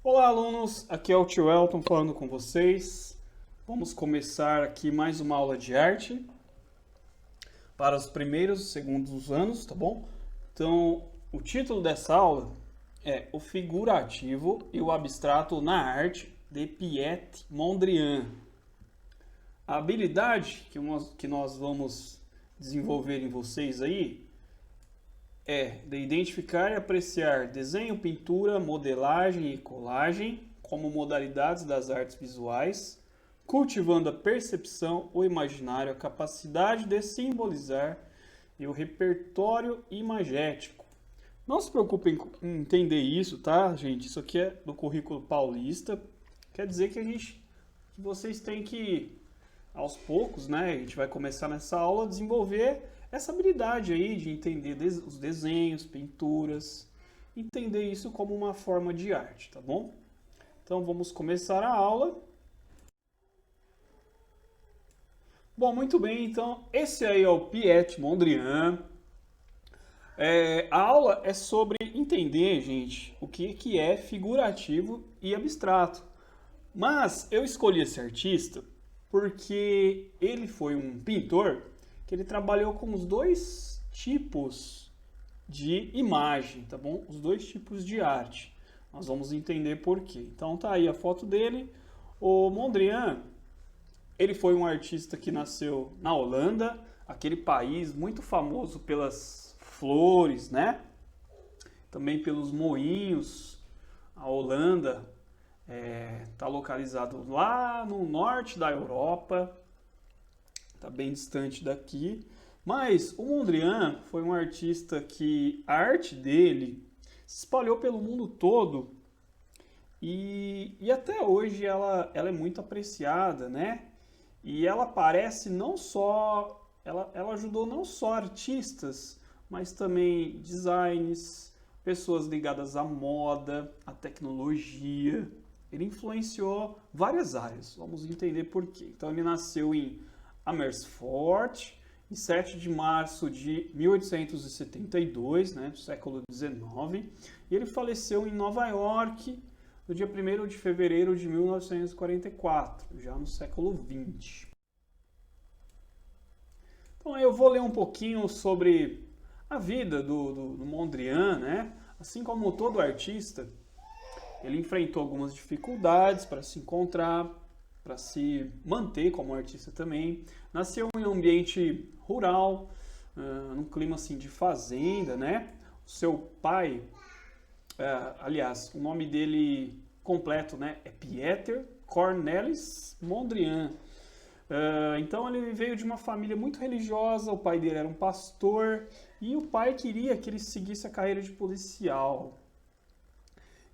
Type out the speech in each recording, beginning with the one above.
Olá, alunos! Aqui é o tio Elton falando com vocês. Vamos começar aqui mais uma aula de arte para os primeiros e segundos anos, tá bom? Então, o título dessa aula é O Figurativo e o Abstrato na Arte, de Piet Mondrian. A habilidade que nós vamos desenvolver em vocês aí é de identificar e apreciar desenho, pintura, modelagem e colagem como modalidades das artes visuais, cultivando a percepção, o imaginário, a capacidade de simbolizar e o repertório imagético. Não se preocupem em entender isso, tá, gente? Isso aqui é do currículo paulista. Quer dizer que vocês têm que, aos poucos, né? A gente vai começar nessa aula a desenvolver essa habilidade aí de entender os desenhos, pinturas, entender isso como uma forma de arte, tá bom? Então vamos começar a aula. Bom, muito bem, então esse aí é o Piet Mondrian. A aula é sobre entender, gente, o que é figurativo e abstrato. Mas eu escolhi esse artista porque ele foi um pintor que ele trabalhou com os dois tipos de imagem, tá bom? Os dois tipos de arte. Nós vamos entender por quê. Então tá aí a foto dele. O Mondrian, ele foi um artista que nasceu na Holanda, aquele país muito famoso pelas flores, né? Também pelos moinhos. A Holanda está localizado lá no norte da Europa. Está bem distante daqui, mas o Mondrian foi um artista que a arte dele se espalhou pelo mundo todo e até hoje ela é muito apreciada, né? E ela parece não só, ela ajudou não só artistas, mas também designers, pessoas ligadas à moda, à tecnologia. Ele influenciou várias áreas, vamos entender por quê. Então ele nasceu em Amersfoort, em 7 de março de 1872, né, do século XIX, e ele faleceu em Nova York no dia 1º de fevereiro de 1944, já no século XX. Então eu vou ler um pouquinho sobre a vida do Mondrian, né? Assim como todo artista, ele enfrentou algumas dificuldades para se encontrar, para se manter como artista também. Nasceu em um ambiente rural, num clima assim de fazenda, né? O seu pai, aliás, o nome dele completo, né, é Pieter Cornelis Mondrian. Então ele veio de uma família muito religiosa, o pai dele era um pastor e o pai queria que ele seguisse a carreira de policial.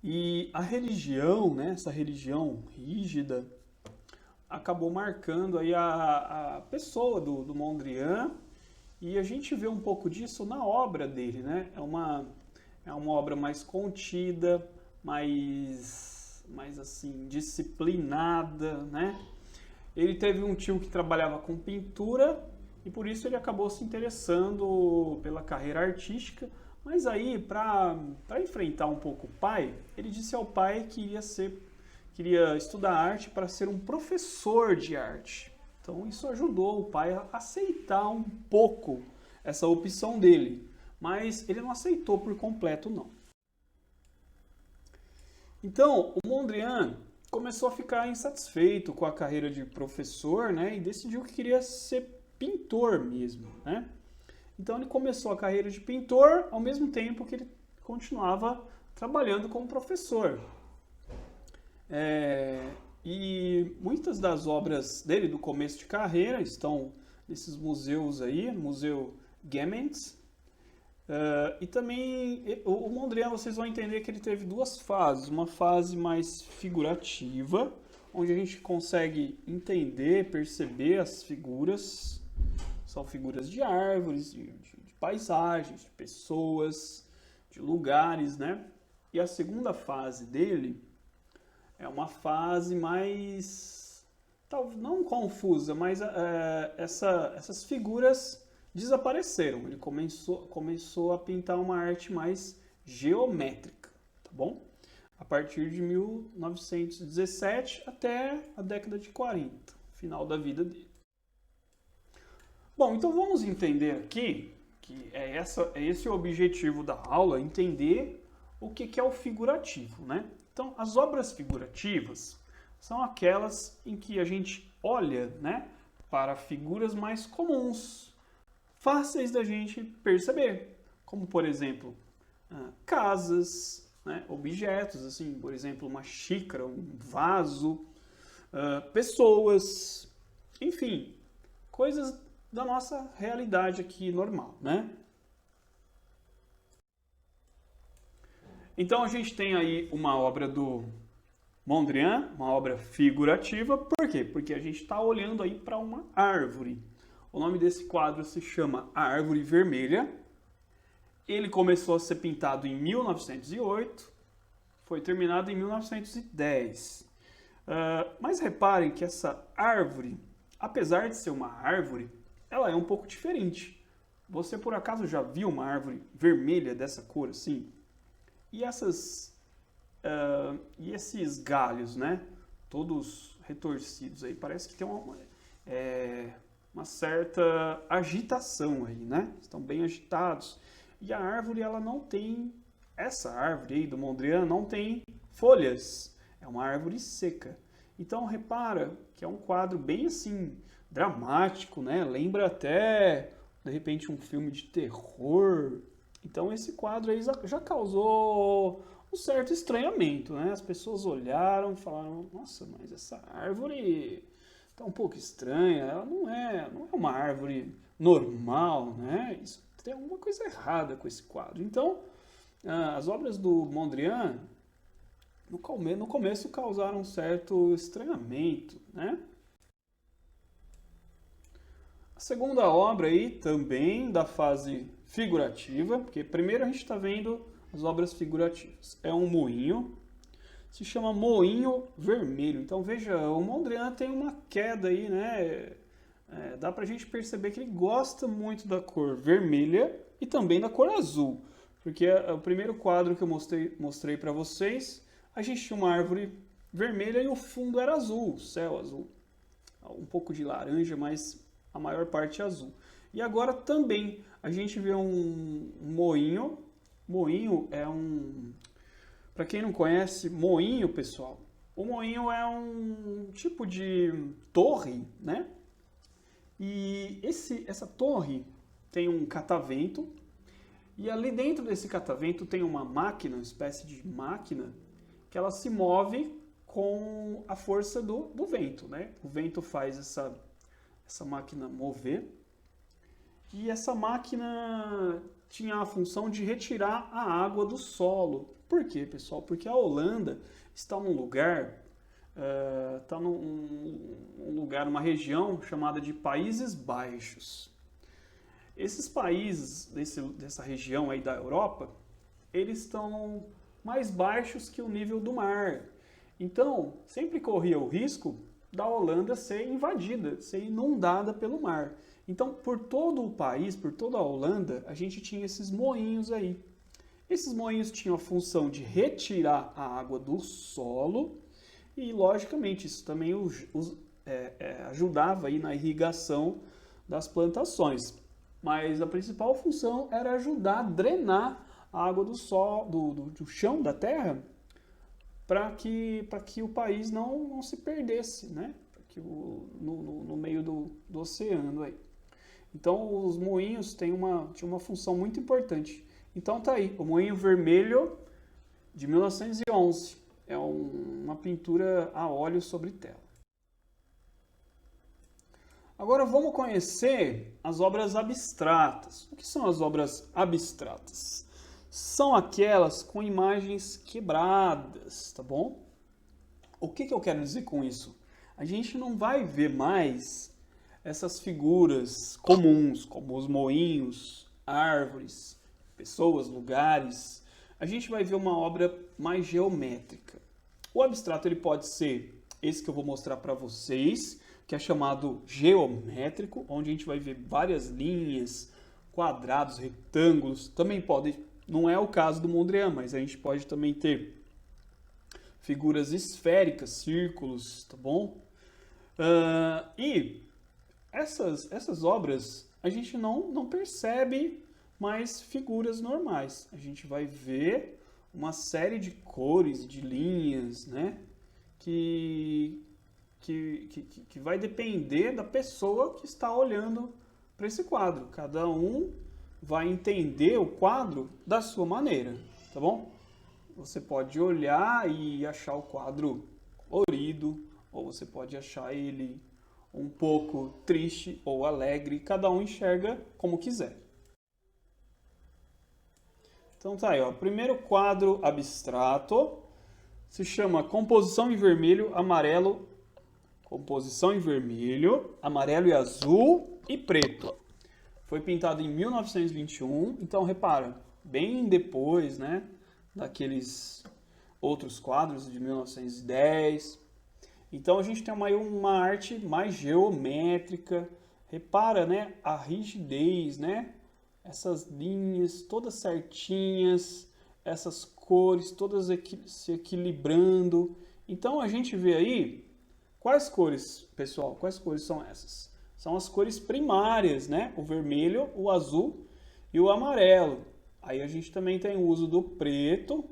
E a religião, né, essa religião rígida, acabou marcando aí a pessoa do Mondrian, e a gente vê um pouco disso na obra dele, né? É uma obra mais contida, mais assim, disciplinada, né? Ele teve um tio que trabalhava com pintura e por isso ele acabou se interessando pela carreira artística, mas aí, para enfrentar um pouco o pai, ele disse ao pai que queria estudar arte para ser um professor de arte. Então isso ajudou o pai a aceitar um pouco essa opção dele, mas ele não aceitou por completo não. Então o Mondrian começou a ficar insatisfeito com a carreira de professor, né, e decidiu que queria ser pintor mesmo, né? Então ele começou a carreira de pintor ao mesmo tempo que ele continuava trabalhando como professor. E muitas das obras dele do começo de carreira estão nesses museus aí, no Museu Gemens. E também o Mondrian, vocês vão entender que ele teve duas fases. Uma fase mais figurativa, onde a gente consegue entender, perceber as figuras. São figuras de árvores, de paisagens, de pessoas, de lugares, né? E a segunda fase dele é uma fase mais, não confusa, mas essas figuras desapareceram. Ele começou a pintar uma arte mais geométrica, tá bom? a partir de 1917 até a década de 40, final da vida dele. Bom, então vamos entender aqui que é esse o objetivo da aula, entender o que é o figurativo, né? Então, as obras figurativas são aquelas em que a gente olha, né, para figuras mais comuns, fáceis da gente perceber, como, por exemplo, casas, né, objetos, assim, por exemplo, uma xícara, um vaso, pessoas, enfim, coisas da nossa realidade aqui normal, né? Então a gente tem aí uma obra do Mondrian, uma obra figurativa, por quê? Porque a gente está olhando aí para uma árvore. O nome desse quadro se chama A Árvore Vermelha. Ele começou a ser pintado em 1908, foi terminado em 1910. Mas reparem que essa árvore, apesar de ser uma árvore, ela é um pouco diferente. Você por acaso já viu uma árvore vermelha dessa cor assim? E esses galhos, né? Todos retorcidos aí, parece que tem uma certa agitação aí, né? Estão bem agitados. E a árvore, ela não tem, essa árvore aí do Mondrian não tem folhas. É uma árvore seca. Então, repara que é um quadro bem assim, dramático, né? Lembra até, de repente, um filme de terror. Então, esse quadro aí já causou um certo estranhamento, né? As pessoas olharam e falaram, nossa, mas essa árvore tá um pouco estranha, ela não é uma árvore normal, né? Isso tem alguma coisa errada com esse quadro. Então, as obras do Mondrian, no começo causaram um certo estranhamento, né? A segunda obra aí, também da fase figurativa, porque primeiro a gente está vendo as obras figurativas. É um moinho, se chama Moinho Vermelho. Então veja, o Mondrian tem uma queda aí, né? Dá pra gente perceber que ele gosta muito da cor vermelha e também da cor azul. Porque o primeiro quadro que eu mostrei para vocês, a gente tinha uma árvore vermelha e o fundo era azul, céu azul. Um pouco de laranja, mas a maior parte é azul. E agora também a gente vê um moinho. Moinho é para quem não conhece, moinho, pessoal, o moinho é um tipo de torre, né? E essa torre tem um catavento, e ali dentro desse catavento tem uma máquina, uma espécie de máquina, que ela se move com a força do vento, né? O vento faz essa máquina mover, e essa máquina tinha a função de retirar a água do solo. Por quê, pessoal? Porque a Holanda está num lugar, uma região chamada de Países Baixos. Esses países dessa região aí da Europa, eles estão mais baixos que o nível do mar. Então, sempre corria o risco da Holanda ser invadida, ser inundada pelo mar. Então, por todo o país, por toda a Holanda, a gente tinha esses moinhos aí. Esses moinhos tinham a função de retirar a água do solo e, logicamente, isso também ajudava aí na irrigação das plantações. Mas a principal função era ajudar a drenar a água do chão, da terra, para que o país não se perdesse, né? No meio do oceano aí. Então, os moinhos tinham uma função muito importante. Então, tá aí, o Moinho Vermelho, de 1911. É uma pintura a óleo sobre tela. Agora, vamos conhecer as obras abstratas. O que são as obras abstratas? São aquelas com imagens quebradas, tá bom? O que eu quero dizer com isso? A gente não vai ver mais essas figuras comuns, como os moinhos, árvores, pessoas, lugares. A gente vai ver uma obra mais geométrica. O abstrato ele pode ser esse que eu vou mostrar para vocês, que é chamado geométrico, onde a gente vai ver várias linhas, quadrados, retângulos. Também pode, não é o caso do Mondrian, mas a gente pode também ter figuras esféricas, círculos, tá bom? E essas obras a gente não percebe mais figuras normais. A gente vai ver uma série de cores, de linhas, né? Que vai depender da pessoa que está olhando para esse quadro. Cada um vai entender o quadro da sua maneira, tá bom? Você pode olhar e achar o quadro colorido, ou você pode achar ele um pouco triste ou alegre, cada um enxerga como quiser. Então tá aí, ó, primeiro quadro abstrato se chama Composição em vermelho, amarelo e azul e preto. Foi pintado em 1921, então repara, bem depois, né, daqueles outros quadros de 1910. Então a gente tem uma arte mais geométrica. Repara, né, a rigidez, né? Essas linhas todas certinhas, essas cores todas se equilibrando. Então a gente vê aí, quais cores, pessoal? Quais cores são essas? São as cores primárias, né? O vermelho, o azul e o amarelo. Aí a gente também tem o uso do preto,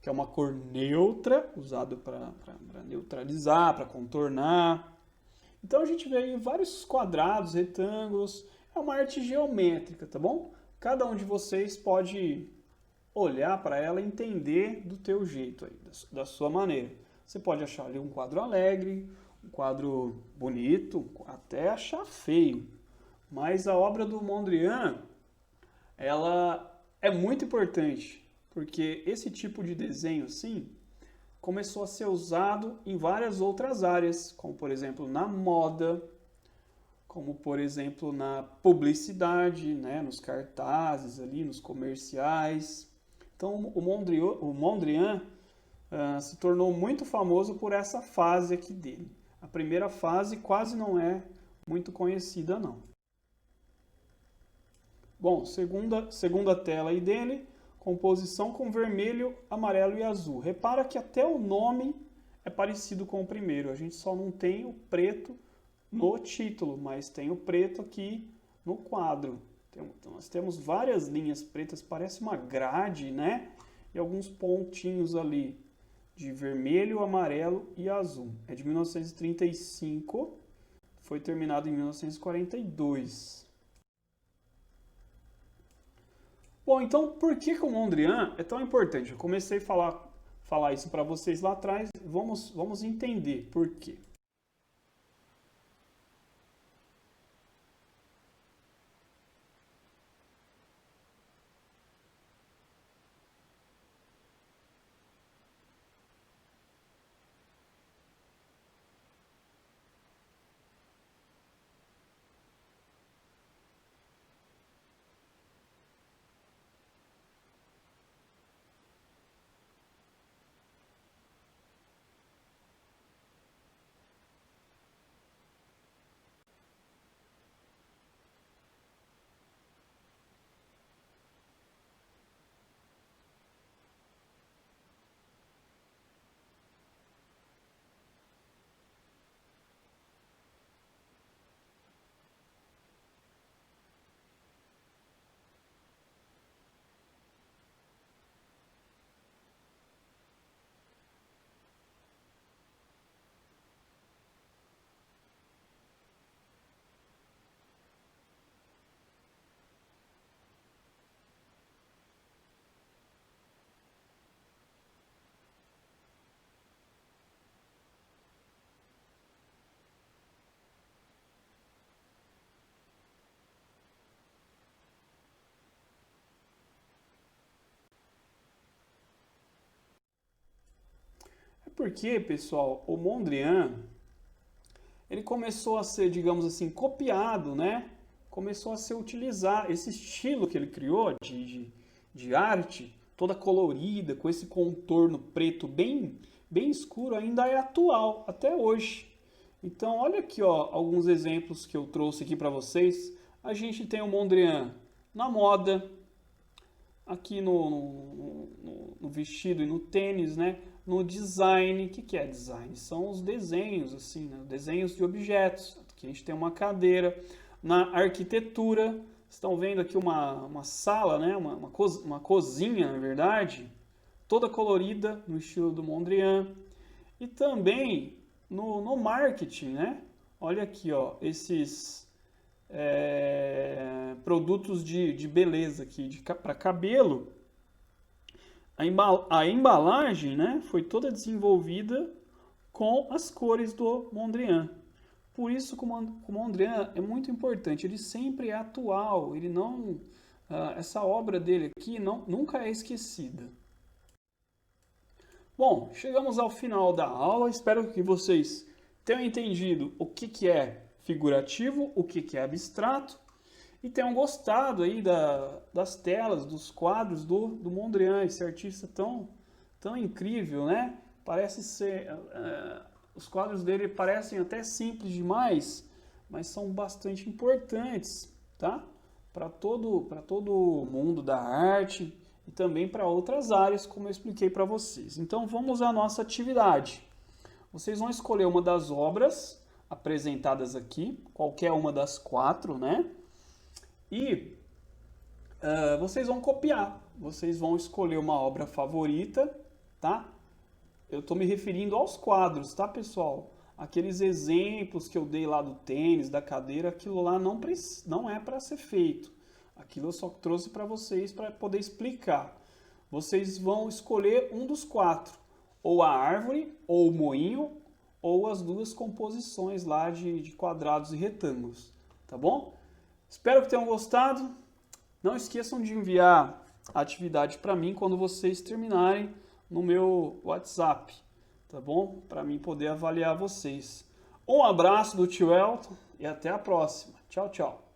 que é uma cor neutra, usado para neutralizar, para contornar. Então a gente vê aí vários quadrados, retângulos, é uma arte geométrica, tá bom? Cada um de vocês pode olhar para ela e entender do teu jeito aí, da sua maneira. Você pode achar ali um quadro alegre, um quadro bonito, até achar feio. Mas a obra do Mondrian, ela é muito importante, porque esse tipo de desenho assim começou a ser usado em várias outras áreas, como por exemplo na moda, como por exemplo na publicidade, né, nos cartazes ali, nos comerciais. Então o Mondrian se tornou muito famoso por essa fase aqui dele. A primeira fase quase não é muito conhecida não. Bom, segunda tela aí dele, composição com vermelho, amarelo e azul. Repara que até o nome é parecido com o primeiro. A gente só não tem o preto no título, mas tem o preto aqui no quadro. Então, nós temos várias linhas pretas, parece uma grade, né? E alguns pontinhos ali de vermelho, amarelo e azul. É de 1935, foi terminado em 1942. Bom, então por que o Mondrian é tão importante? Eu comecei a falar isso para vocês lá atrás, vamos entender por quê. Porque, pessoal, o Mondrian, ele começou a ser, digamos assim, copiado, né? Começou a ser utilizado, esse estilo que ele criou de arte, toda colorida, com esse contorno preto bem escuro, ainda é atual, até hoje. Então, olha aqui, ó, alguns exemplos que eu trouxe aqui para vocês. A gente tem o Mondrian na moda, aqui no vestido e no tênis, né? No design, o que é design? São os desenhos, assim, né? Desenhos de objetos. Aqui a gente tem uma cadeira. Na arquitetura, estão vendo aqui uma sala, né? Uma cozinha, na verdade, toda colorida no estilo do Mondrian. E também no marketing, né? Olha aqui, ó, esses produtos de beleza aqui, para cabelo. A embalagem, né, foi toda desenvolvida com as cores do Mondrian. Por isso que o Mondrian é muito importante, ele sempre é atual, ele não, essa obra dele aqui nunca é esquecida. Bom, chegamos ao final da aula, espero que vocês tenham entendido o que é figurativo, o que é abstrato, e tenham gostado aí das telas, dos quadros do Mondrian, esse artista tão incrível, né? Parece ser... os quadros dele parecem até simples demais, mas são bastante importantes, tá? Para todo o mundo da arte e também para outras áreas, como eu expliquei para vocês. Então vamos à nossa atividade. Vocês vão escolher uma das obras apresentadas aqui, qualquer uma das 4, né? E vocês vão copiar, vocês vão escolher uma obra favorita, tá? Eu estou me referindo aos quadros, tá, pessoal? Aqueles exemplos que eu dei lá do tênis, da cadeira, aquilo lá não é para ser feito. Aquilo eu só trouxe para vocês para poder explicar. Vocês vão escolher um dos 4, ou a árvore, ou o moinho, ou as duas composições lá de quadrados e retângulos, tá bom? Espero que tenham gostado. Não esqueçam de enviar a atividade para mim quando vocês terminarem no meu WhatsApp, tá bom? Para mim poder avaliar vocês. Um abraço do tio Elton e até a próxima. Tchau, tchau.